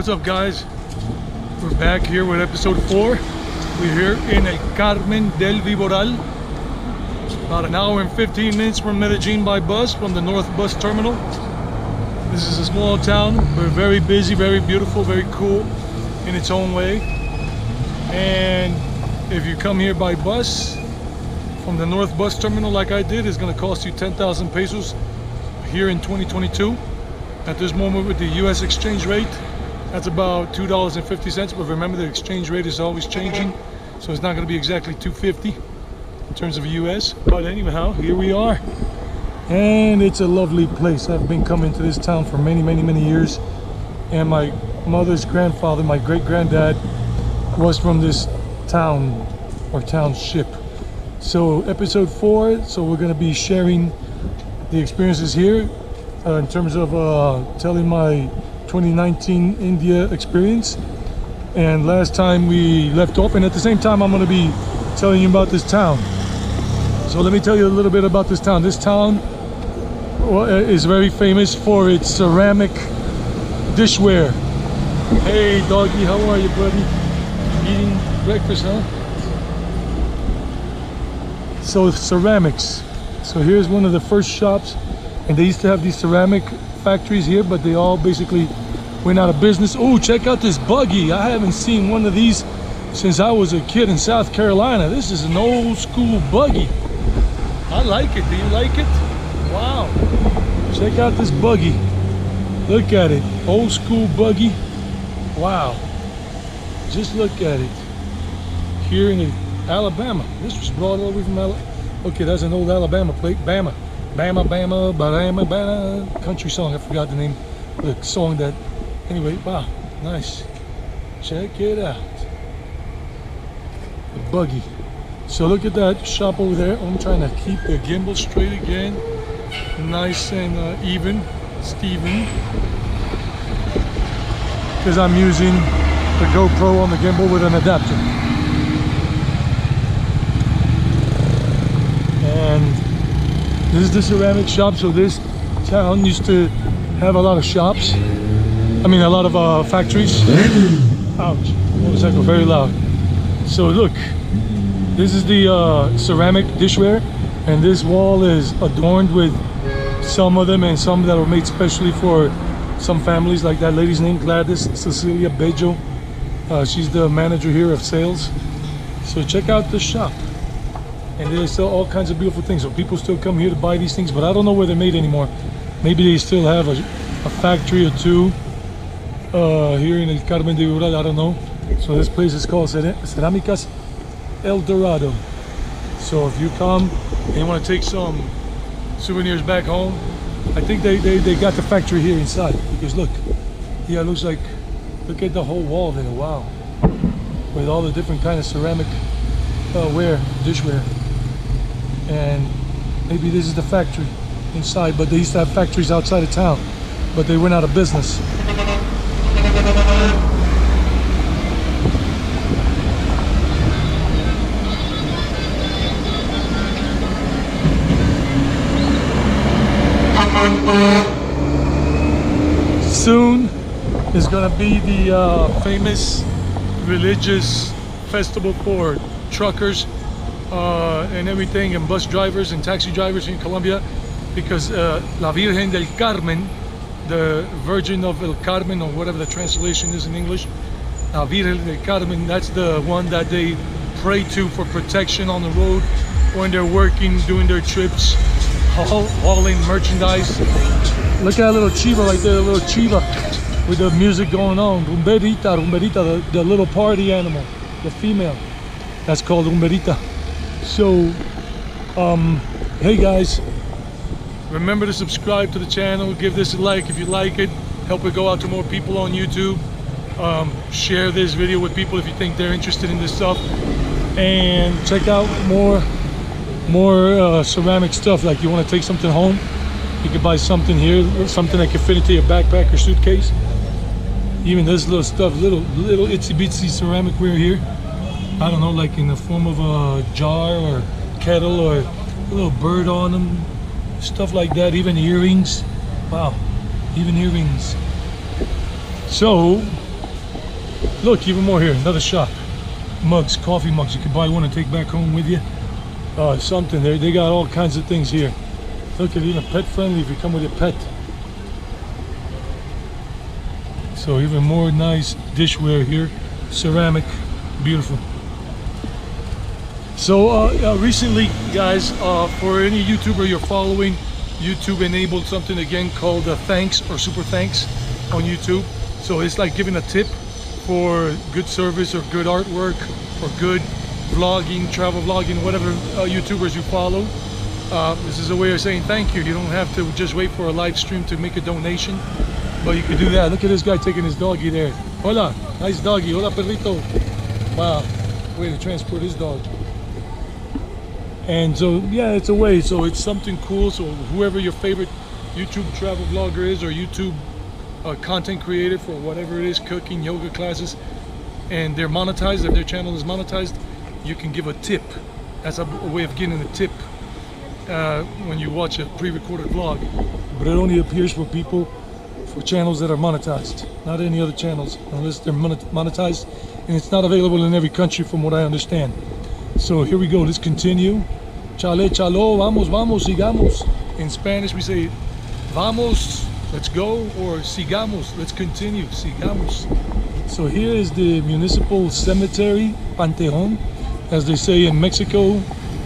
what's up, guys? We're back here with episode 4. We're here in El Carmen de Viboral, about an hour and 15 minutes from Medellin by bus, from the North Bus Terminal. This is a small town. We're very busy, very beautiful, very cool in its own way. And if you come here by bus from the North Bus Terminal like I did, it's going to cost you 10,000 pesos here in 2022. At this moment with the US exchange rate, that's about $2.50, but remember the exchange rate is always changing, so it's not going to be exactly 250 in terms of US. But anyhow, here we are, and it's a lovely place. I've been coming to this town for many years, and my mother's grandfather, my great-granddad, was from this town or township. So episode 4, so we're going to be sharing the experiences here in terms of telling my 2019 India experience. And last time we left off, and at the same time I'm going to be telling you about this town. So let me tell you a little bit about this town. This town is very famous for its ceramic dishware. Hey doggy, how are you, buddy? Eating breakfast, huh? So ceramics. So here's one of the first shops, and they used to have these ceramic factories here, but they all basically went out of business. Oh, check out this buggy. I haven't seen one of these since I was a kid in South Carolina. This is an old school buggy. I like it. Do you like it? Wow. Check out this buggy. Look at it. Old school buggy. Wow. Just look at it. Here in Alabama. This was brought all the way from Alabama. Okay, that's an old Alabama plate. Bama. Bama, Bama, Bama, Bama. Country song, I forgot the name of the song that. Anyway, wow, nice. Check it out. The buggy. So look at that shop over there. I'm trying to keep the gimbal straight again. Nice and even, Steven. Because I'm using the GoPro on the gimbal with an adapter. And this is the ceramic shop. So this town used to have a lot of shops. I mean, a lot of factories. Ouch, motorcycle, very loud. So look, this is the ceramic dishware, and this wall is adorned with some of them, and some that were made specially for some families, like that lady's name, Gladys Cecilia Bejo. She's the manager here of sales. So check out the shop. And they sell all kinds of beautiful things. So people still come here to buy these things, but I don't know where they're made anymore. Maybe they still have a factory or two here in El Carmen de Viboral, I don't know. So this place is called Cerámicas El Dorado. So if you come and you want to take some souvenirs back home, I think they got the factory here inside. Because look, yeah, it looks like, look at the whole wall there, wow. With all the different kind of ceramic dishware. And maybe this is the factory inside, but they used to have factories outside of town, but they went out of business. Soon is going to be the famous religious festival for truckers and everything, and bus drivers and taxi drivers in Colombia, because La Virgen del Carmen, the Virgin of El Carmen, or whatever the translation is in English, La Virgen del Carmen, that's the one that they pray to for protection on the road when they're working, doing their trips, hauling merchandise. Look at that little chiva right there, the little chiva with the music going on. Rumberita, rumberita, the little party animal, the female. That's called rumberita. So, hey guys, remember to subscribe to the channel, give this a like if you like it, help it go out to more people on YouTube. Share this video with people if you think they're interested in this stuff, and check out more ceramic stuff. Like, you want to take something home, you can buy something here, something that can fit into your backpack or suitcase. Even this little stuff, little itsy bitsy ceramic ware here, I don't know, like in the form of a jar or kettle, or a little bird on them, stuff like that. Even earrings, wow, even earrings. So Look, even more here, another shop. Mugs, coffee mugs. You can buy one and take back home with you. Something there. They got all kinds of things here. Look at even pet friendly if you come with your pet. So even more nice dishware here. Ceramic, beautiful. So recently, guys, for any YouTuber you're following, YouTube enabled something again called thanks or super thanks on YouTube. So it's like giving a tip for good service or good artwork or good vlogging, travel vlogging, whatever YouTubers you follow. This is a way of saying thank you. You don't have to just wait for a live stream to make a donation, but you can do that. Look at this guy taking his doggy there. Hola, nice doggy. Hola, perrito. Wow, way to transport his dog. And so, yeah, it's a way. So it's something cool. So whoever your favorite YouTube travel vlogger is, or YouTube content creator for whatever it is, cooking, yoga classes, and they're monetized, if their channel is monetized, you can give a tip. That's a way of getting a tip when you watch a pre-recorded vlog. But it only appears for people, for channels that are monetized, not any other channels, unless they're monetized, and it's not available in every country from what I understand. So here we go, let's continue. Chale, chalo, vamos, vamos, sigamos. In Spanish we say, vamos, let's go, or sigamos, let's continue, sigamos. So here is the municipal cemetery, Panteon, as they say in Mexico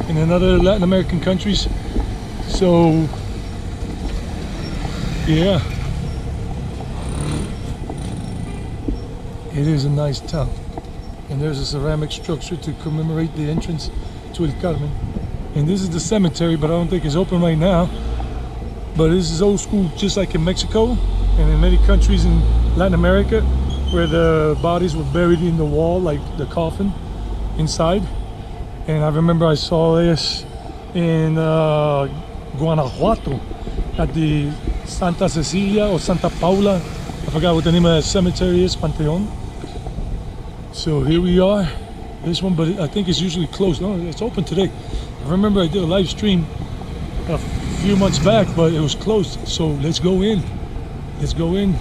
and in other Latin American countries. So, yeah, it is a nice town. And there's a ceramic structure to commemorate the entrance to El Carmen. And this is the cemetery, but I don't think it's open right now. But this is old school, just like in Mexico and in many countries in Latin America, where the bodies were buried in the wall, like the coffin inside. And I remember I saw this in Guanajuato at the Santa Cecilia or Santa Paula. I forgot what the name of that cemetery is, Panteon. So here we are. This one, but I think it's usually closed. No, it's open today. I remember I did a live stream a few months back, but it was closed. So let's go in. Let's go in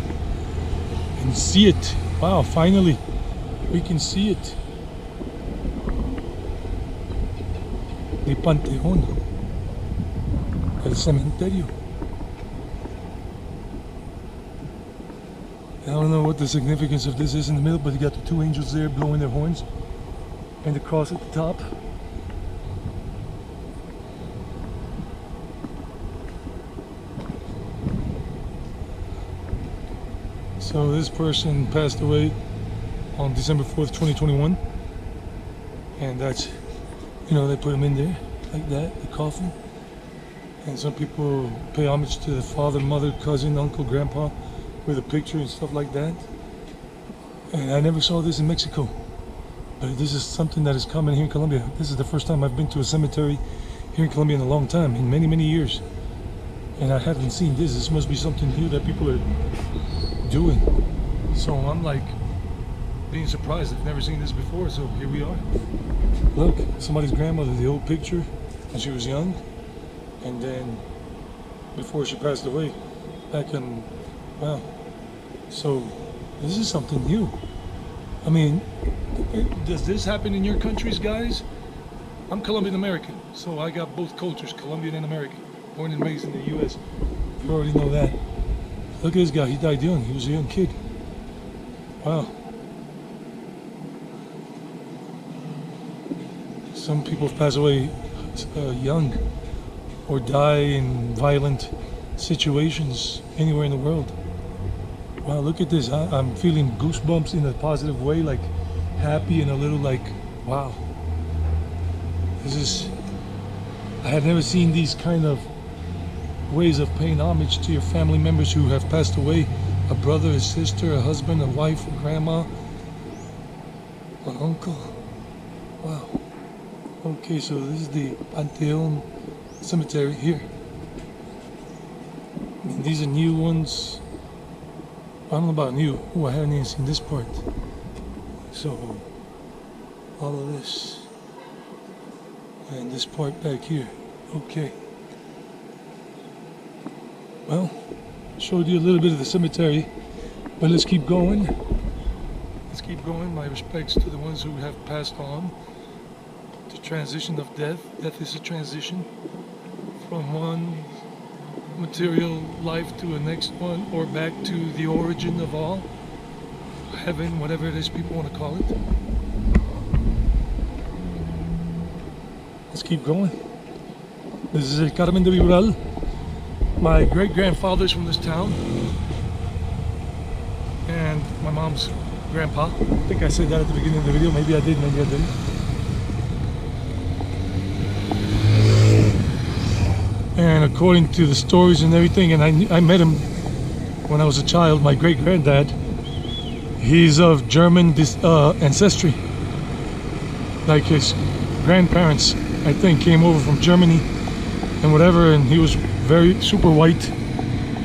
and see it. Wow, finally we can see it. The Panteón, el cementerio. I don't know what the significance of this is in the middle, but you got the two angels there blowing their horns and the cross at the top. So this person passed away on December 4th, 2021, and that's, you know, they put him in there like that, the coffin. And some people pay homage to the father, mother, cousin, uncle, grandpa with a picture and stuff like that. And I never saw this in Mexico, but this is something that is common here in Colombia. This is the first time I've been to a cemetery here in Colombia in a long time, in many, many years. And I haven't seen this. This must be something new that people are doing. So I'm like being surprised. I've never seen this before, so here we are. Look, somebody's grandmother, the old picture when she was young, and then before she passed away, back in, wow. So this is something new. I mean, does this happen in your countries, guys? I'm Colombian American, so I got both cultures, Colombian and American, born and raised in the US. You already know that. Look at this guy, he died young, he was a young kid. Wow. Some people pass away young or die in violent situations anywhere in the world. Wow, look at this. I'm feeling goosebumps in a positive way, like happy and a little like, wow. This is, I have never seen these kind of ways of paying homage to your family members who have passed away. A brother, a sister, a husband, a wife, a grandma, an uncle. Wow. Okay, so this is the Panteon Cemetery here. And these are new ones. I don't know about new. Oh, I haven't even seen this part. So, all of this. And this part back here. Okay. Well, showed you a little bit of the cemetery, but let's keep going Let's keep going. My respects to the ones who have passed on. The transition of death. Death is a transition from one material life to the next one, or back to the origin of all. Heaven, whatever it is people want to call it. Let's keep going. This is Carmen de Viboral. My great-grandfather's from this town. And my mom's grandpa. I think I said that at the beginning of the video. Maybe I did, maybe I didn't. And according to the stories and everything, and I met him when I was a child, my great-granddad, he's of German ancestry. Like his grandparents, I think, came over from Germany and whatever, and he was very super white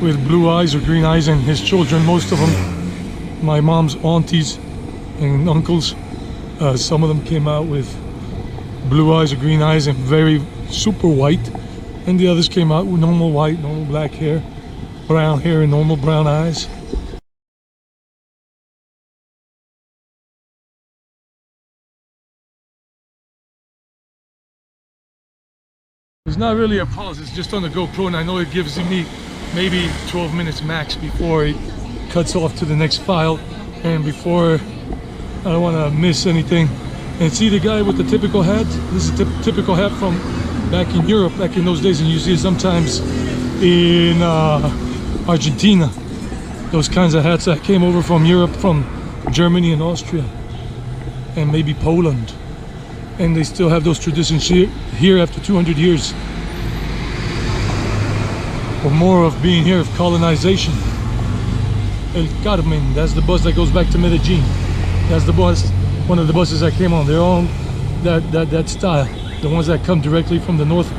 with blue eyes or green eyes, and his children, most of them, my mom's aunties and uncles, some of them came out with blue eyes or green eyes and very super white, and the others came out with normal white, normal black hair, brown hair and normal brown eyes. It's not really a pause, it's just on the GoPro, and I know it gives me maybe 12 minutes max before it cuts off to the next file, and before I don't want to miss anything. And see the guy with the typical hat? This is a typical hat from back in Europe, back in those days, and you see it sometimes in Argentina. Those kinds of hats that came over from Europe, from Germany and Austria, and maybe Poland. And they still have those traditions here after 200 years or more of being here, of colonization. El Carmen, that's the bus that goes back to Medellin. That's the bus, one of the buses that came on. They're all that style. The ones that come directly from the north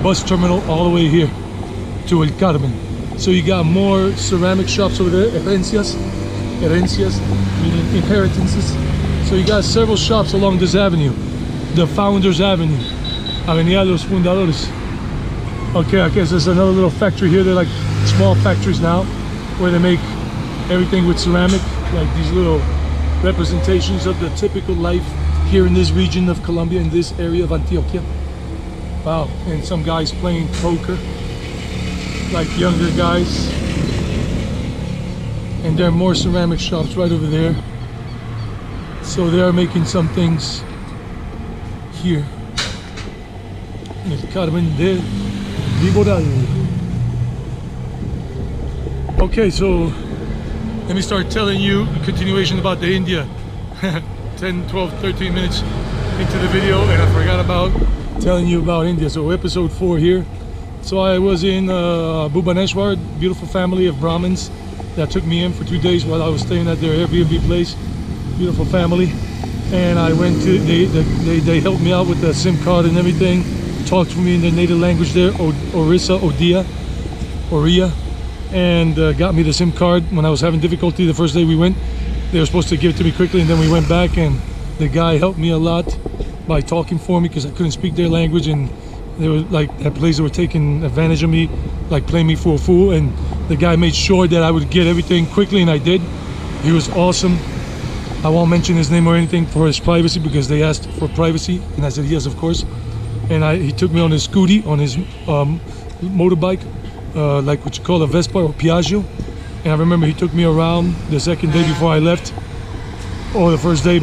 bus terminal all the way here to El Carmen. So you got more ceramic shops over there, herencias, meaning inheritances. So you got several shops along this avenue, the Founders Avenue, Avenida de los Fundadores. Okay, I guess there's another little factory here. They're like small factories now, where they make everything with ceramic, like these little representations of the typical life here in this region of Colombia, in this area of Antioquia. Wow, and some guys playing poker, like younger guys. And there are more ceramic shops right over there. So they are making some things here. Carmen de Viboral. Okay, so let me start telling you a continuation about the India. 10, 12, 13 minutes into the video, and I forgot about telling you about India. So episode 4 here. So I was in Bhubaneshwar, beautiful family of Brahmins that took me in for 2 days while I was staying at their Airbnb place. Beautiful family. And I went to, they helped me out with the SIM card and everything, talked to me in their native language there, Oriya, and got me the SIM card when I was having difficulty the first day we went. They were supposed to give it to me quickly, and then we went back, and the guy helped me a lot by talking for me because I couldn't speak their language, and they were like, that place, they were taking advantage of me, like playing me for a fool, and the guy made sure that I would get everything quickly, and I did. He was awesome. I won't mention his name or anything for his privacy because they asked for privacy, and I said yes, of course. And he took me on his scooty, on his motorbike, like what you call a Vespa or Piaggio. And I remember he took me around the second day before I left, or the first day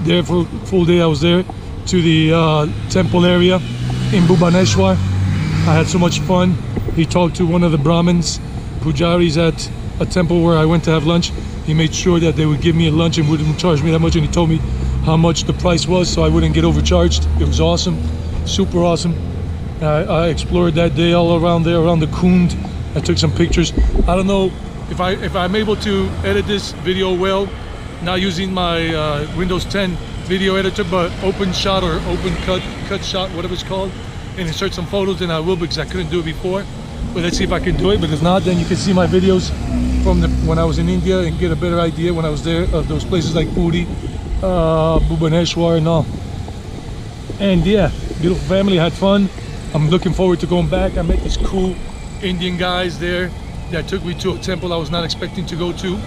there, for a full day I was there, to the temple area in Bhubaneshwar. I had so much fun. He talked to one of the Brahmins, pujaris at a temple where I went to have lunch. He made sure that they would give me a lunch and wouldn't charge me that much, and he told me how much the price was so I wouldn't get overcharged. It was awesome, super awesome. I explored that day all around there, around the Kund. I took some pictures. I don't know if I'm able to edit this video well, not using my Windows 10 video editor, but open shot or open cut shot, whatever it's called, and insert some photos, then I will, because I couldn't do it before. But let's see if I can do it. But if not, then you can see my videos from when I was in India and get a better idea when I was there of those places like Puri, Bhubaneshwar and all. And yeah, beautiful family, had fun. I'm looking forward to going back. I met these cool Indian guys there that took me to a temple I was not expecting to go to,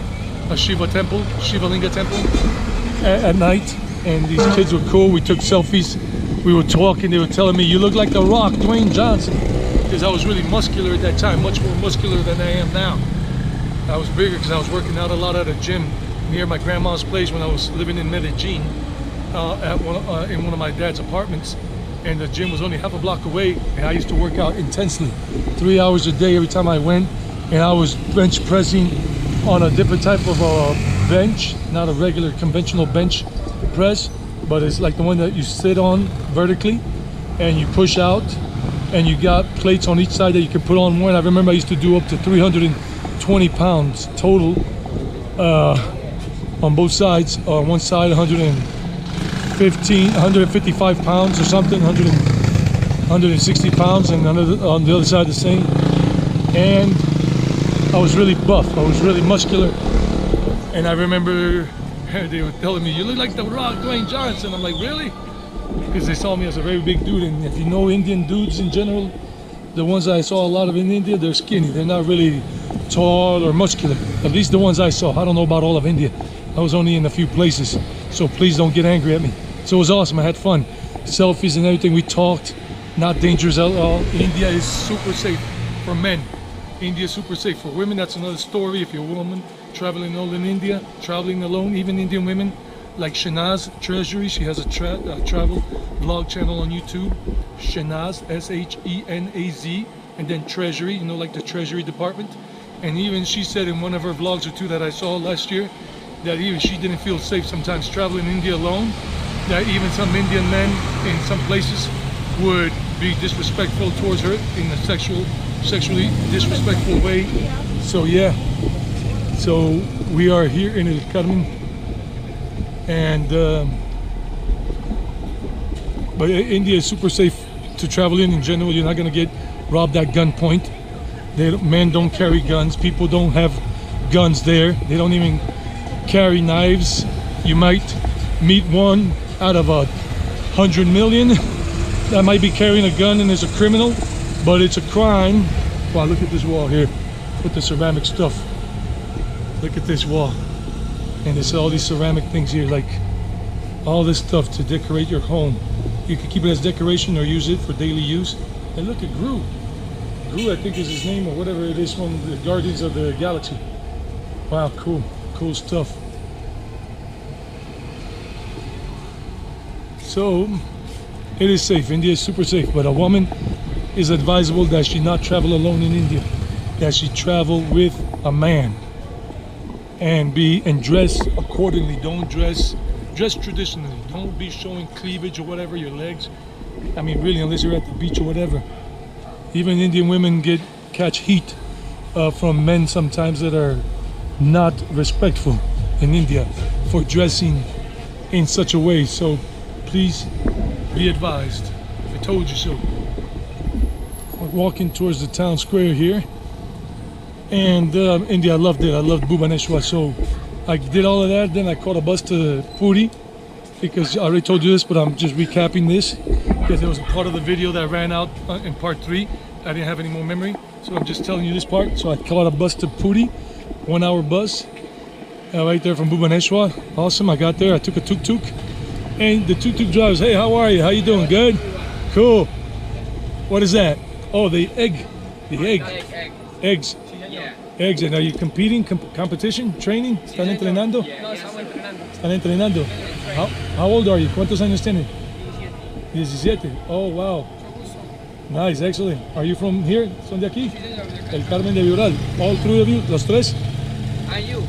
a Shiva temple, Shiva Linga temple. at night, and these kids were cool. We took selfies. We were talking. They were telling me, "You look like The Rock, Dwayne Johnson," because I was really muscular at that time, much more muscular than I am now. I was bigger because I was working out a lot at a gym near my grandma's place when I was living in Medellin, in one of my dad's apartments. And the gym was only half a block away, and I used to work out intensely, 3 hours a day every time I went. And I was bench pressing on a different type of bench, not a regular conventional bench press, but it's like the one that you sit on vertically and you push out, and you got plates on each side that you can put on more. And I remember I used to do up to 320 pounds total on both sides. On one side 155 pounds or something, 160 pounds, and on the other side the same. And I was really buff, I was really muscular. And I remember they were telling me, "You look like The Rock, Dwayne Johnson." I'm like, "Really?" Because they saw me as a very big dude. And if you know Indian dudes in general, the ones I saw a lot of in India, they're skinny. They're not really tall or muscular. At least the ones I saw. I don't know about all of India. I was only in a few places. So please don't get angry at me. So it was awesome. I had fun. Selfies and everything. We talked. Not dangerous at all. India is super safe for men. India is super safe for women. That's another story. If you're a woman traveling all in India, traveling alone, even Indian women like Shanaz Treasury, she has a travel vlog channel on YouTube. Shanaz, S-H-E-N-A-Z, and then Treasury, you know, like the Treasury Department. And even she said in one of her vlogs or two that I saw last year, that even she didn't feel safe sometimes traveling in India alone. That even some Indian men in some places would be disrespectful towards her in a sexually disrespectful way. So yeah, so we are here in El Carmen, and but India is super safe to travel in general. You're not gonna get robbed at gunpoint. Men don't carry guns. People don't have guns there. They don't even carry knives. You might meet one out of 100 million that might be carrying a gun and is a criminal, but it's a crime. Wow, look at this wall here with the ceramic stuff. Look at this wall, and there's all these ceramic things here, like all this stuff to decorate your home. You can keep it as decoration or use it for daily use. And look at Gru, I think is his name, or whatever it is, from the Guardians of the Galaxy. Wow, cool stuff. So it is safe. India is super safe, but a woman is advisable that she not travel alone in India, that she travel with a man, and dress accordingly. Don't dress traditionally. Don't be showing cleavage or whatever, your legs. I mean, really, unless you're at the beach or whatever. Even Indian women catch heat from men sometimes that are not respectful in India for dressing in such a way. So please be advised. I told you so. We're walking towards the town square here, and India, I loved it. I loved Bhubaneshwar. So I did all of that. Then I caught a bus to Puri, because I already told you this, but I'm just recapping this because there was a part of the video that ran out in part 3. I didn't have any more memory, so I'm just telling you this part. So I caught a bus to Puri, 1 hour bus, right there from Bhubaneshwar. Awesome. I got there. I took a tuk-tuk, and the tuk-tuk drivers, "Hey, how are you? How you doing? Good? Cool. What is that? Oh, the egg. Eggs. Eggs. And are you competing? Competition? Training? ¿Están entrenando? ¿Están entrenando? How old are you? ¿Cuántos años tienen? 17. Oh, wow. Nice, excellent. Are you from here? ¿Son de aquí? El Carmen de Viboral. All three of you? ¿Los tres? And you?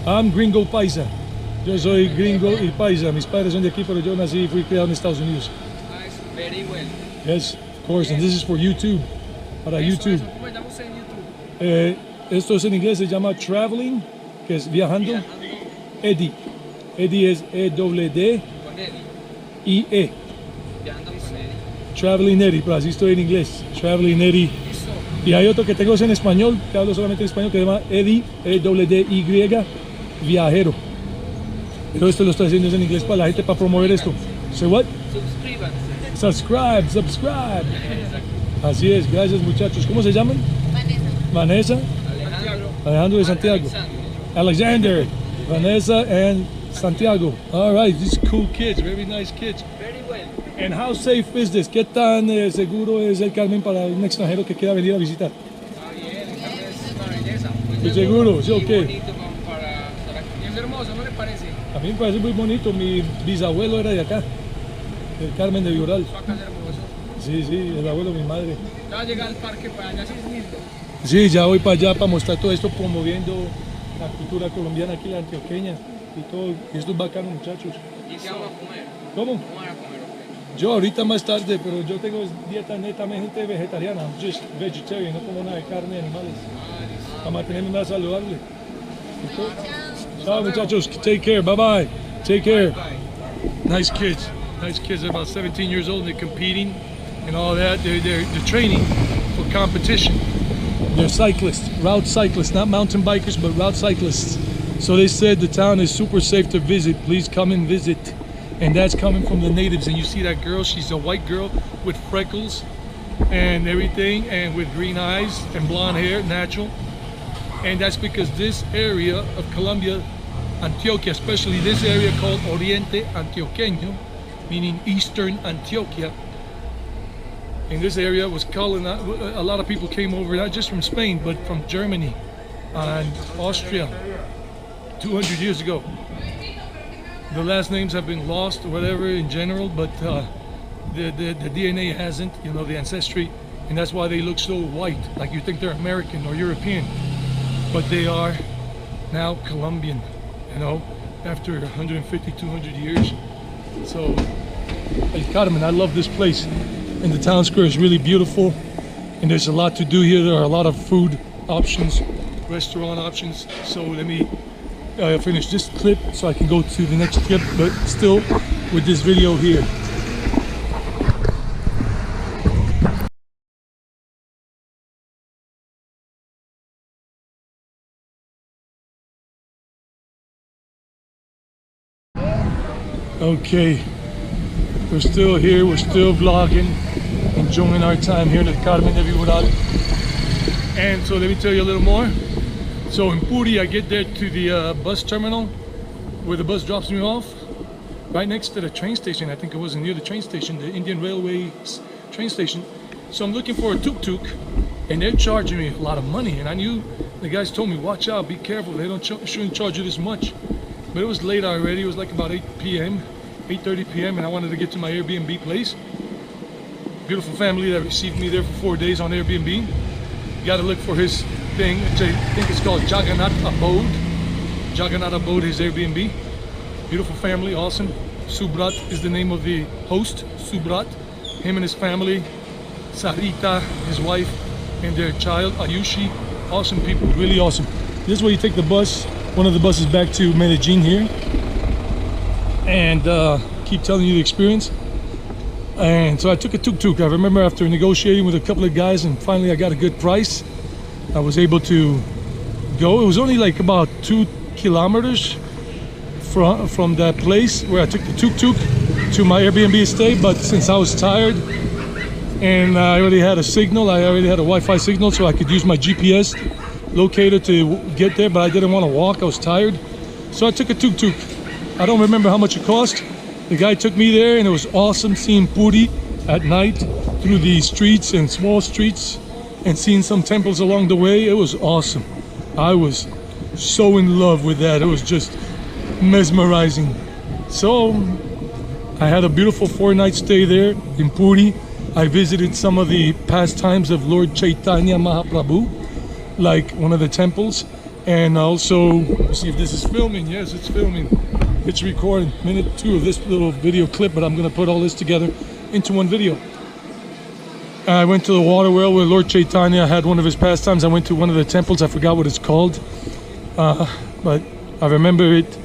I'm gringo paisa. Yo soy gringo y paisa. Mis padres son de aquí, pero yo nací y fui criado en Estados Unidos. Nice, very well. Yes, of course. And this is for YouTube. Para YouTube. ¿Cómo estamos en YouTube? Esto es en inglés, se llama Traveling, que es viajando. Eddie. Eddie es E-D-D-I-E. Viajando con Eddie. Traveling Eddie, pero así estoy en inglés. Traveling Eddie. Y hay otro que tengo en español, que hablo solamente en español, que se llama Eddie, E-D-D-Y, viajero. Pero esto lo estoy haciendo en inglés para la gente, para promover esto. Say what? Subscribe. Así es, gracias muchachos. ¿Cómo se llaman? Vanessa. Alejandro de Santiago. Alexander. Vanessa and Santiago. All right, these cool kids, very nice kids. Very well. And how safe is this? ¿Qué tan seguro es el Carmen para un extranjero que quiera venir a visitar? Está bien, el Carmen es una belleza. ¿Estoy seguro? Sí, Muy ok. bonito como para estar aquí. Es hermoso, ¿no le parece? A mí me parece muy bonito. Mi bisabuelo era de acá, el Carmen de Viboral. Acá es hermoso. Sí, sí, el abuelo de mi madre. Ya va a llegar al parque para allá, sí es lindo. Sí, ya voy para allá para mostrar todo esto, promoviendo la cultura colombiana aquí, la antioqueña y todo. Y esto es bacano, muchachos. ¿Y qué vamos a comer? ¿Cómo? ¿Cómo van a comer? Ok? Yo ahorita más tarde, pero yo tengo dieta netamente vegetariana. I'm just vegetarian, no como nada de carne de animales. Para mantenerme más saludable. Chao, muchachos. Take care. Bye bye. Take care. Nice kids. Nice kids. They're about 17 years old. They're competing and all that. They're training for competition. They're cyclists, route cyclists, not mountain bikers, but route cyclists. So they said the town is super safe to visit. Please come and visit. And that's coming from the natives. And you see that girl, she's a white girl with freckles and everything, and with green eyes and blonde hair, natural. And that's because this area of Colombia, Antioquia, especially this area called Oriente Antioqueño, meaning Eastern Antioquia. In this area was colonized. A lot of people came over, not just from Spain, but from Germany and Austria 200 years ago. The last names have been lost or whatever in general, but the DNA hasn't, you know, the ancestry, and that's why they look so white, like you think they're American or European, but they are now Colombian, you know, after 150, 200 years. So, El Carmen, I love this place, and the town square is really beautiful, and there's a lot to do here. There are a lot of food options, restaurant options. So let me finish this clip so I can go to the next clip, but still with this video here. Okay, we're still here, we're still vlogging, enjoying our time here in Carmen de Viboral. And so let me tell you a little more. So in Puri, I get there to the bus terminal where the bus drops me off, right next to the train station. I think it was near the train station, the Indian Railways train station. So I'm looking for a tuk-tuk, and they're charging me a lot of money. And I knew, the guys told me, watch out, be careful, they shouldn't charge you this much. But it was late already, it was like about 8 p.m., 8:30 p.m., and I wanted to get to my Airbnb place. Beautiful family that received me there for 4 days on Airbnb. You gotta look for his thing, I think it's called Jagannath Abode. Jagannath Abode, his Airbnb. Beautiful family, awesome. Subrat is the name of the host, Subrat. Him and his family, Sarita, his wife, and their child, Ayushi. Awesome people, really awesome. This is where you take the bus, one of the buses back to Medellin here. And keep telling you the experience. And so I took a tuk-tuk. I remember after negotiating with a couple of guys, and finally I got a good price, I was able to go. It was only like about 2 kilometers from that place where I took the tuk-tuk to my Airbnb stay, but since I was tired and I already had a signal, I already had a Wi-Fi signal, so I could use my GPS locator to get there, but I didn't want to walk, I was tired. So I took a tuk-tuk. I don't remember how much it cost. The guy took me there, and it was awesome seeing Puri at night through the streets and small streets and seeing some temples along the way. It was awesome. I was so in love with that. It was just mesmerizing. So I had a beautiful 4-night stay there in Puri. I visited some of the pastimes of Lord Chaitanya Mahaprabhu, like one of the temples, and also, see if this is filming. Yes, it's filming. It's recording minute 2 of this little video clip, but I'm gonna put all this together into one video. I went to the water well where Lord Chaitanya had one of his pastimes. I went to one of the temples, I forgot what it's called, but I remember it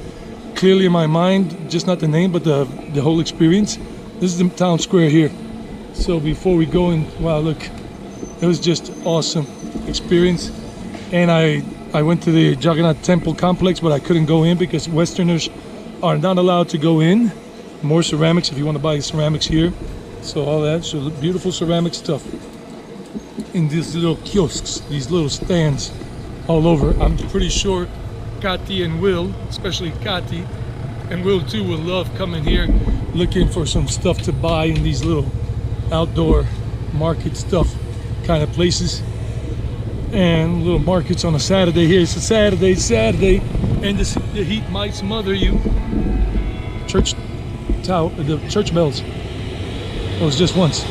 clearly in my mind, just not the name, but the whole experience. This is the town square here. So before we go in, wow, look, it was just awesome experience. And I went to the Jagannath temple complex, but I couldn't go in because Westerners are not allowed to go in. More ceramics if you want to buy ceramics here. So all that, so beautiful ceramic stuff in these little kiosks, these little stands all over. I'm pretty sure Kati and Will, especially Kati, And Will too will love coming here looking for some stuff to buy in these little outdoor market stuff kind of places. And little markets on a Saturday here. It's a Saturday, and the heat might smother you. Church tower, the church bells. It was just once.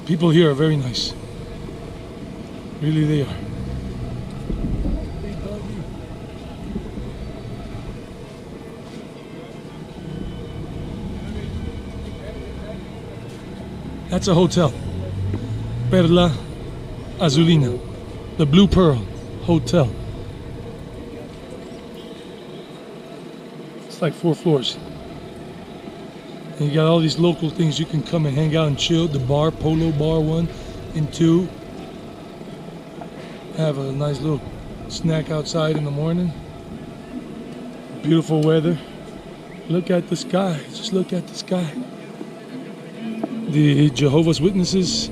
People here are very nice. Really, they are. That's a hotel. Perla Azulina. The Blue Pearl Hotel. It's like 4 floors. And you got all these local things you can come and hang out and chill. The bar, Polo Bar 1 and 2. Have a nice little snack outside in the morning. Beautiful weather. Look at the sky. Just look at the sky. The Jehovah's Witnesses.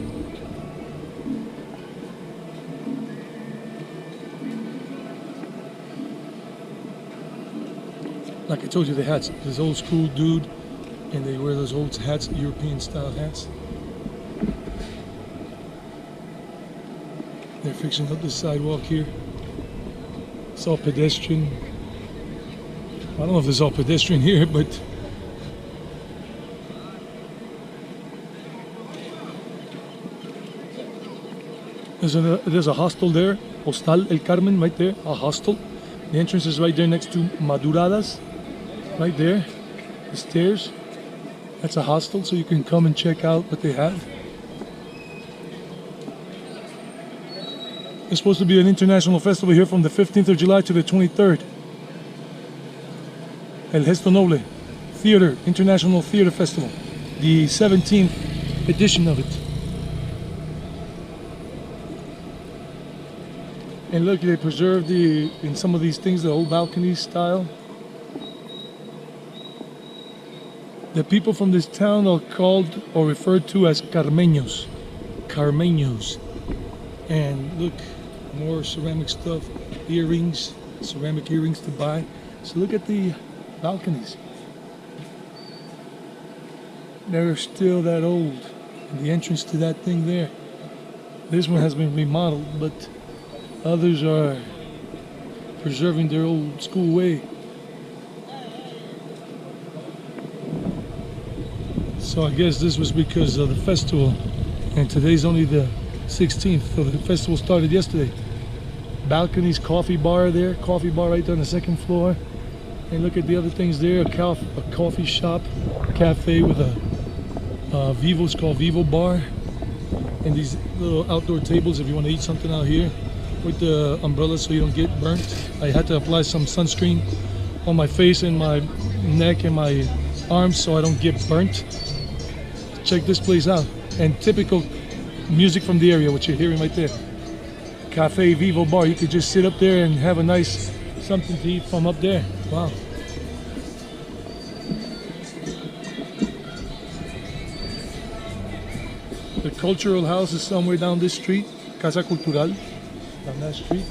Like I told you, the hats. This old school dude, and they wear those old hats, European style hats. They're fixing up the sidewalk here. It's all pedestrian. I don't know if it's all pedestrian here, but there's a hostel there, Hostal El Carmen, right there, a hostel. The entrance is right there next to Maduradas, right there, the stairs. That's a hostel, so you can come and check out what they have. It's supposed to be an international festival here from the 15th of July to the 23rd. El Gesto Noble Theater, International Theater Festival, the 17th edition of it. And look, they preserved in some of these things, the old balcony style. The people from this town are called or referred to as Carmeños. Carmeños. And look, more ceramic stuff, earrings, ceramic earrings to buy. So look at the balconies. They're still that old. And the entrance to that thing there. This one has been remodeled, but others are preserving their old school way. So I guess this was because of the festival, and today's only the 16th, so the festival started yesterday. Balconies, coffee bar there, coffee bar right there on the 2nd floor. And look at the other things there, a coffee shop, cafe with a Vivo, it's called Vivo Bar. And these little outdoor tables if you want to eat something out here, with the umbrella so you don't get burnt. I had to apply some sunscreen on my face and my neck and my arms so I don't get burnt. Check this place out. And typical music from the area, what you're hearing right there. Cafe Vivo Bar. You could just sit up there and have a nice something to eat from up there. Wow. The cultural house is somewhere down this street. Casa Cultural. On that street.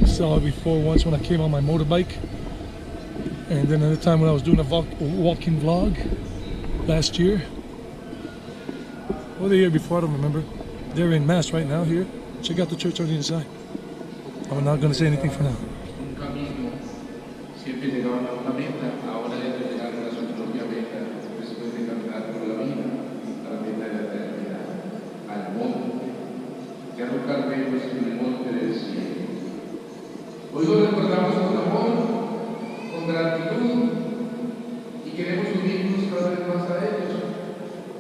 I saw it before once when I came on my motorbike, and then another time when I was doing a walking vlog last year or the year before, I don't remember. They're in mass right now here. Check out the church on the inside. I'm not going to say anything for now. Hoy lo recordamos con amor, con gratitud, y queremos unirnos cada vez más a ellos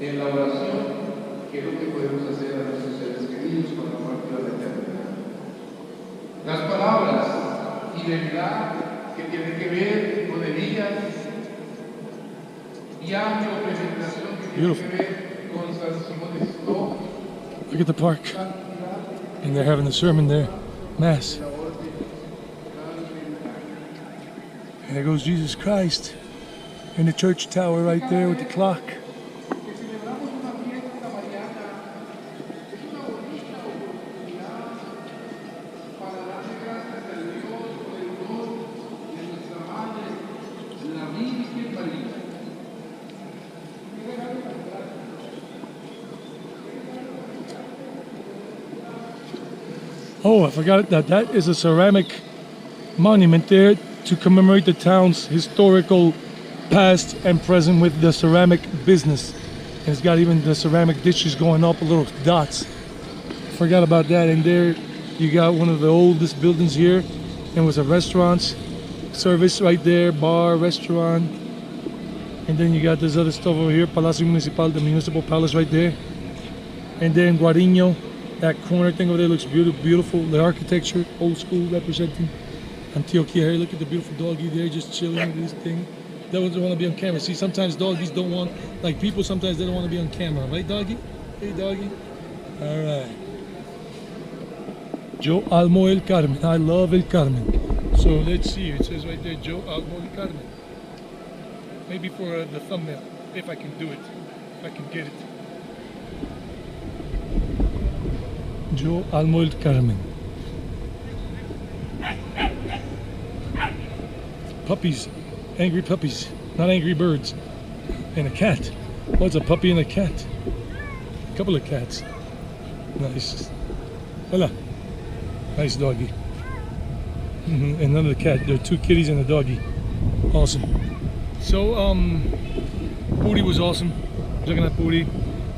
en la oración, que es lo que podemos hacer a nuestros seres queridos con la muerte de la eternidad. Las palabras y verdad que tienen que ver con Elías, viaje o presentación que tiene que ver con San Simón de Stock. Look at the park, and they're having a sermon there, mass. And there goes Jesus Christ in the church tower right there with the clock. Oh, I forgot that is a ceramic monument there to commemorate the town's historical past and present with the ceramic business. And it's got even the ceramic dishes going up, little dots. Forgot about that. And there you got one of the oldest buildings here. And was a restaurant service right there, bar, restaurant. And then you got this other stuff over here, Palacio Municipal, the municipal palace right there. And then Guariño, that corner thing over there looks beautiful. The architecture, old school, representing Antioquia. Hey, look at the beautiful doggy there, just chilling with this thing. That doesn't want to be on camera. See, sometimes doggies don't want, like people, sometimes they don't want to be on camera, right, doggy? Hey, doggy. All right. Yo amo el Carmen. I love el Carmen. So let's see. It says right there, Yo amo el Carmen. Maybe for the thumbnail, if I can do it, if I can get it. Yo amo el Carmen. Puppies, angry puppies, not angry birds. And a cat. Oh, it's a puppy and a cat. A couple of cats. Nice. Hola. Nice doggy. Another cat. There are two kitties and a doggy. Awesome. So, Puri was awesome. Jagannath Puri.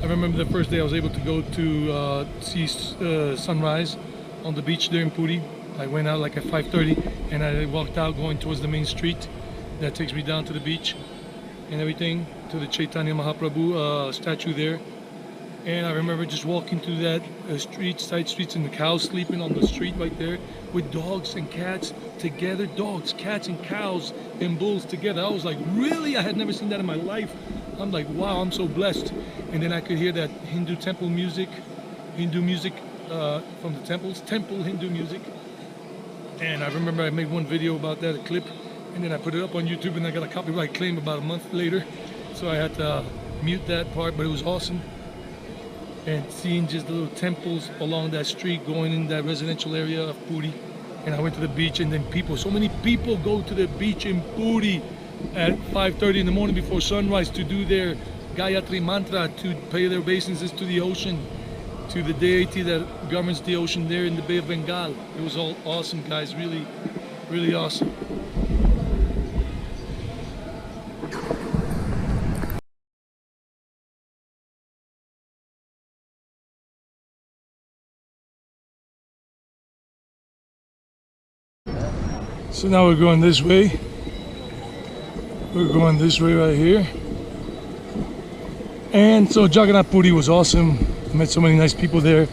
I remember the first day I was able to go to see sunrise on the beach there in Puri. I went out like at 5:30 and I walked out going towards the main street that takes me down to the beach and everything, to the Chaitanya Mahaprabhu statue there. And I remember just walking through that side streets, and the cows sleeping on the street right there with dogs and cats together. Dogs, cats and cows and bulls together. I was like, really? I had never seen that in my life. I'm like, wow, I'm so blessed. And then I could hear that Hindu music from the temples, temple Hindu music. And I remember I made one video about that, a clip, and then I put it up on YouTube, and I got a copyright claim about a month later. So I had to mute that part, but it was awesome. And seeing just the little temples along that street going in that residential area of Puri. And I went to the beach, and then so many people go to the beach in Puri at 5:30 in the morning before sunrise to do their Gayatri mantra, to pay their obeisances to the ocean, to the deity that governs the ocean there in the Bay of Bengal. It was all awesome, guys, really, really awesome. So now we're going this way. We're going this way right here. And so Jagannath Puri was awesome. I met so many nice people there.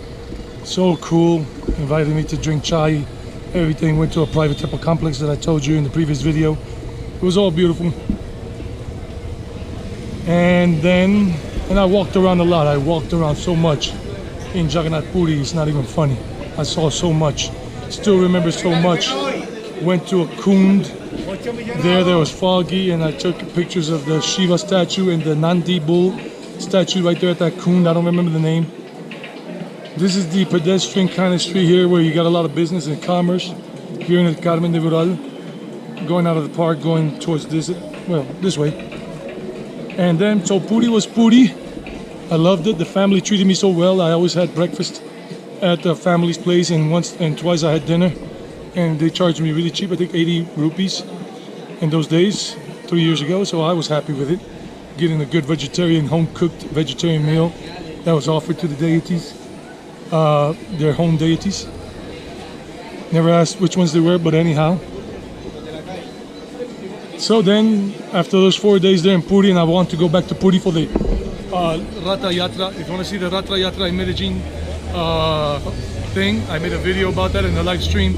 So cool. Invited me to drink chai. Everything. Went to a private temple complex that I told you in the previous video. It was all beautiful. And I walked around a lot. I walked around so much in Jagannath Puri. It's not even funny. I saw so much. Still remember so much. Went to a kund. There was foggy, and I took pictures of the Shiva statue and the Nandi bull statue right there at that kund. I don't remember the name. This is the pedestrian kind of street here where you got a lot of business and commerce here in the Carmen de Viboral. Going out of the park, going towards this way. And then, so Puri was Puri. I loved it. The family treated me so well. I always had breakfast at the family's place, and once and twice I had dinner. And they charged me really cheap, I think 80 rupees in those days, 3 years ago. So I was happy with it. Getting a good vegetarian, home-cooked vegetarian meal that was offered to the deities, their home deities. Never asked which ones they were, but anyhow. So then, after those 4 days there in Puri, and I want to go back to Puri for the Rata Yatra. If you want to see the Rata Yatra in Medellin thing, I made a video about that in the live stream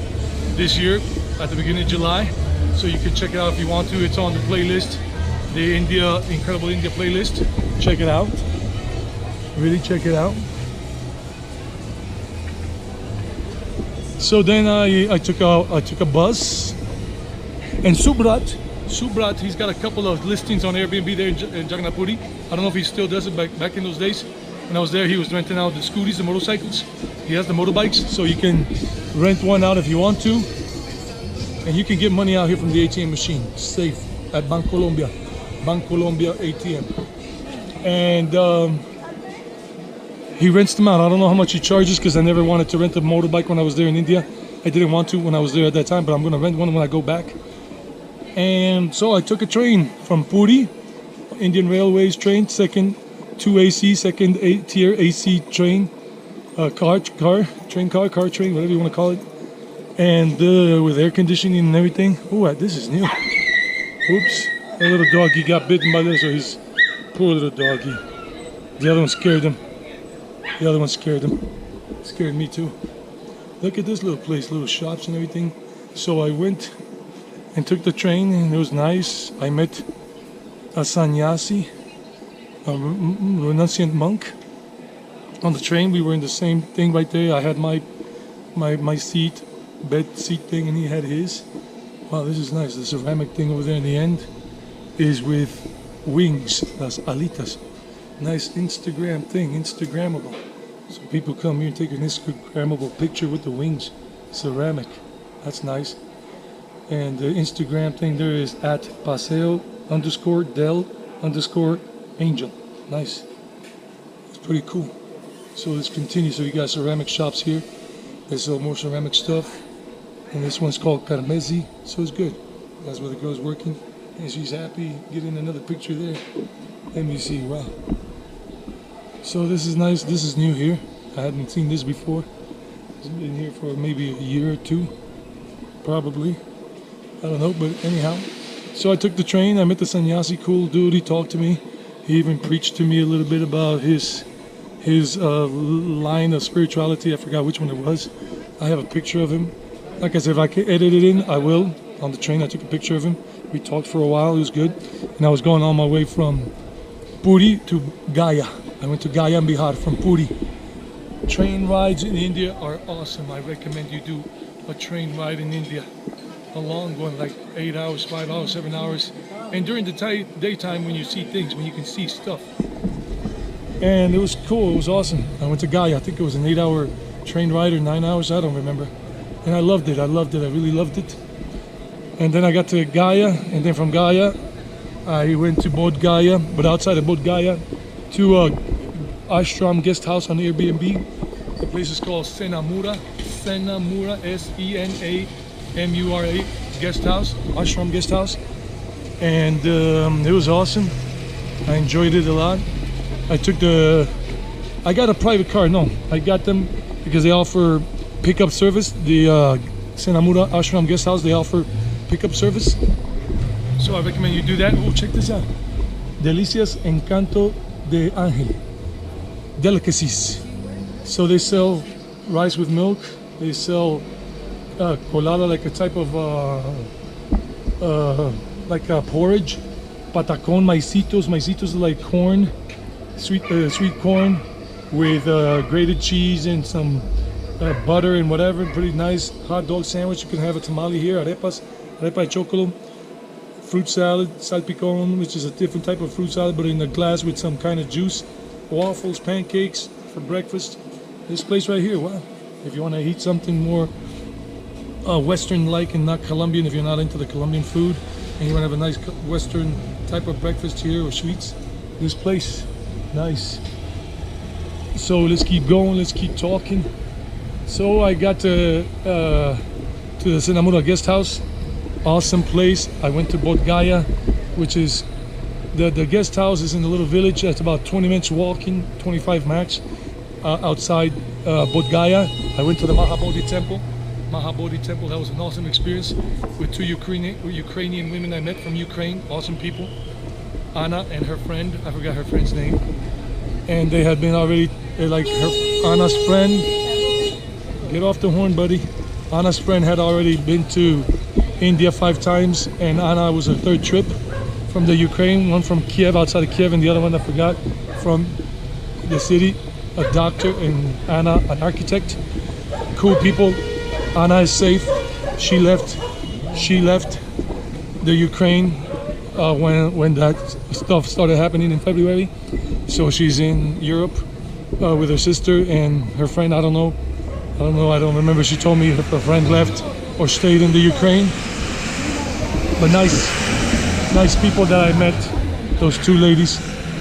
this year at the beginning of July, so you can check it out if you want to. It's on the playlist, the Incredible India playlist. Check it out. Really check it out. So then I took a bus, and Subrat, he's got a couple of listings on Airbnb there in Jagannath Puri. I don't know if he still does it back in those days. When I was there, he was renting out the scooties, the motorcycles. He has the motorbikes, so you can rent one out if you want to. And you can get money out here from the ATM machine, safe, at Bank Colombia ATM. And He rents them out. I don't know how much he charges because I never wanted to rent a motorbike when I was there in India. I didn't want to when I was there at that time, but I'm gonna rent one when I go back. And so I took a train from Puri, Indian Railways train, second 2 AC, second tier AC train, car train, whatever you want to call it. And with air conditioning and everything. Oh, this is new. Oops, a little doggy got bitten by this, so he's poor little doggy. The other one scared him. The other one scared him. Scared me too. Look at this little place, little shops and everything. So I went and took the train, and it was nice. I met a sannyasi, a renunciant monk, on the train. We were in the same thing right there. I had my seat, bed seat thing, and he had his. Wow, this is nice. The ceramic thing over there in the end is with wings, las alitas. Nice Instagram thing, Instagrammable. So people come here and take an Instagrammable picture with the wings, ceramic. That's nice. And the Instagram thing there is at paseo_del_angel. Nice. It's pretty cool. So let's continue. So you got ceramic shops here. They sell more ceramic stuff. And this one's called Carmesi. So it's good. That's where the girl's working. And she's happy getting another picture there. Let me see. Wow. So this is nice. This is new here. I hadn't seen this before. It's been here for maybe a year or two. Probably. I don't know, but anyhow. So I took the train. I met the sannyasi, cool dude. He talked to me. He even preached to me a little bit about his line of spirituality. I forgot which one it was. I have a picture of him. Like I said, if I can edit it in, I will. On the train, I took a picture of him. We talked for a while. It was good. And I was going on my way from Puri to Gaya. I went to Gaya, Bihar, from Puri. Train rides in India are awesome. I recommend you do a train ride in India. A long one, like 8 hours, 5 hours, 7 hours. And during the daytime when you see things, when you can see stuff. And it was cool, it was awesome. I went to Gaya. I think it was an 8-hour train ride or 9 hours, I don't remember. And I loved it, I really loved it. And then I got to Gaya, and then from Gaya, I went to Bodh Gaya, but outside of Bodh Gaya, to ashram guest house on Airbnb. The place is called Senamura, Senamura, guest house, ashram guest house. And it was awesome. I enjoyed it a lot. I got a private car. No, I got them because they offer pickup service. The Senamura ashram guest house, they offer pickup service. So I recommend you do that. Oh, check this out. Delicias Encanto de Ángel. Delicacies. So they sell rice with milk. They sell colada, like a type of like a porridge. Patacón, maicitos. Maicitos are like corn, sweet corn with grated cheese and some butter and whatever. Pretty nice. Hot dog sandwich. You can have a tamale here. Arepas, arepa de chocolo. Fruit salad, salpicón, which is a different type of fruit salad, but in a glass with some kind of juice. Waffles, pancakes for breakfast. This place right here, wow. If you want to eat something more Western-like and not Colombian, if you're not into the Colombian food, and you want to have a nice Western type of breakfast here or sweets, this place, nice. So let's keep going, let's keep talking. So I got to the Senamura guest house. Awesome place. I went to Bodh Gaya, which is the guest house is in a little village. That's about 20 minutes walking, 25 max, outside Bodh Gaya. I went to the Mahabodhi temple. Mahabodhi temple, that was an awesome experience with two Ukrainian women I met from Ukraine. Awesome people. Anna and her friend, I forgot her friend's name. And they had been already, like Anna's friend. Get off the horn, buddy. Anna's friend had already been to India 5 times, and Anna was her 3rd trip from the Ukraine, one from Kiev, outside of Kiev, and the other one I forgot, from the city, a doctor, and Anna, an architect. Cool people. Anna is safe. She left the Ukraine when that stuff started happening in February. So she's in Europe with her sister and her friend. I don't know. Remember. She told me if her friend left or stayed in the Ukraine. But nice people that I met. Those two ladies,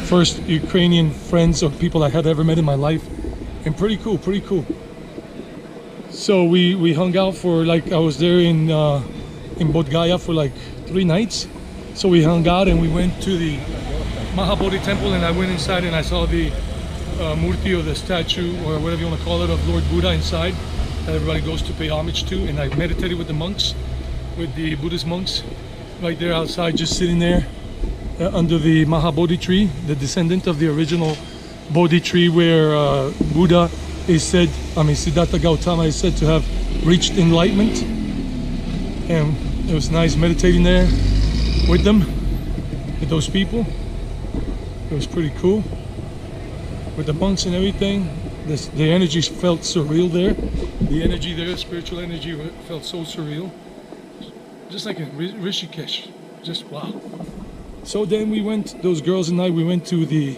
first Ukrainian friends or people I had ever met in my life. and pretty cool, pretty cool. So we hung out for like, I was there in Bodh Gaya for like 3 nights. So we hung out and we went to the Mahabodhi temple, and I went inside and I saw the murti, or the statue, or whatever you want to call it, of Lord Buddha inside, that everybody goes to pay homage to. And I meditated with the monks, with the Buddhist monks, right there outside, just sitting there under the Mahabodhi tree, the descendant of the original Bodhi tree, where Buddha is said, Siddhartha Gautama is said to have reached enlightenment. And it was nice meditating there with them, with those people. It was pretty cool with the monks and everything. The energy felt surreal there. The energy there, spiritual energy, felt so surreal. Just like in Rishikesh. Just wow. So then we went, those girls and I, we went to the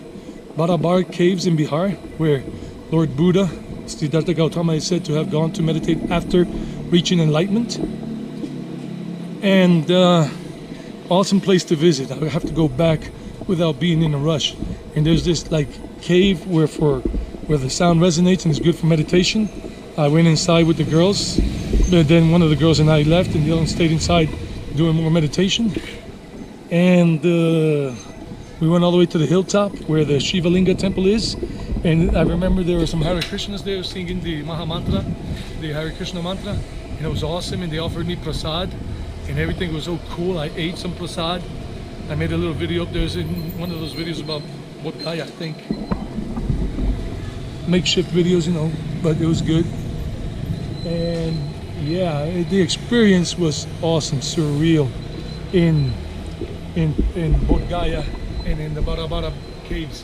Barabar caves in Bihar, where Lord Buddha, Siddhartha Gautama, is said to have gone to meditate after reaching enlightenment. And awesome place to visit. I have to go back without being in a rush. And there's this like cave where the sound resonates and is good for meditation. I went inside with the girls, but then one of the girls and I left, and the other one stayed inside doing more meditation. And we went all the way to the hilltop where the Shiva Linga temple is. And I remember there were some Hare Krishnas there singing the Maha Mantra, the Hare Krishna mantra, and it was awesome. And they offered me prasad, and everything was so cool. I ate some prasad. I made a little video up there. It's in one of those videos about Bodh Gaya, I think. Makeshift videos, you know, but it was good. And yeah, the experience was awesome, surreal in Bodh Gaya and in the Barabar caves.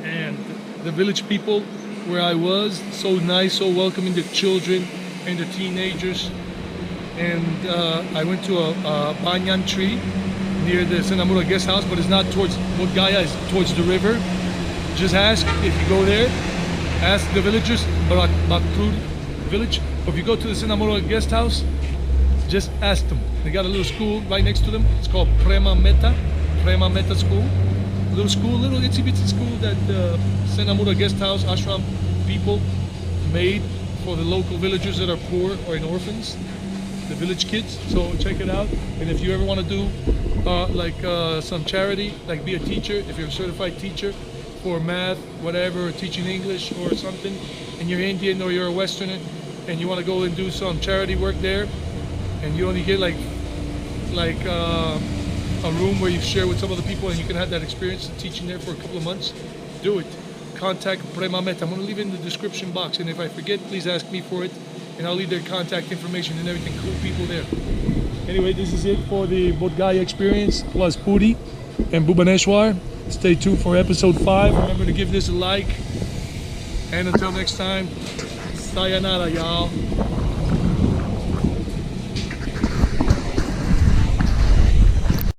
And the village people where I was, so nice, so welcoming, the children and the teenagers. And I went to a banyan tree near the Senamura guest house, but it's not towards Bodh Gaya, it's towards the river. Just ask, if you go there, ask the villagers, Bakur village. Or if you go to the Senamura guest house, just ask them. They got a little school right next to them. It's called Prema Metta school. A little school, little itsy bitsy school that Senamura guest house, ashram people made for the local villagers that are poor or in orphans, the village kids. So check it out. And if you ever want to do some charity, like be a teacher, if you're a certified teacher for math, whatever, or teaching English or something, and you're Indian or you're a Westerner, and you want to go and do some charity work there, and you only get like a room where you share with some other people, and you can have that experience of teaching there for a couple of months, do it. Contact Prema Metta. I'm going to leave it in the description box, and if I forget, please ask me for it, and I'll leave their contact information and everything. Cool people there. Anyway, this is it for the Bodh Gaya experience plus Puri and Bhubaneshwar. Stay tuned for episode 5. Remember to give this a like, and until next time, sayonara, y'all.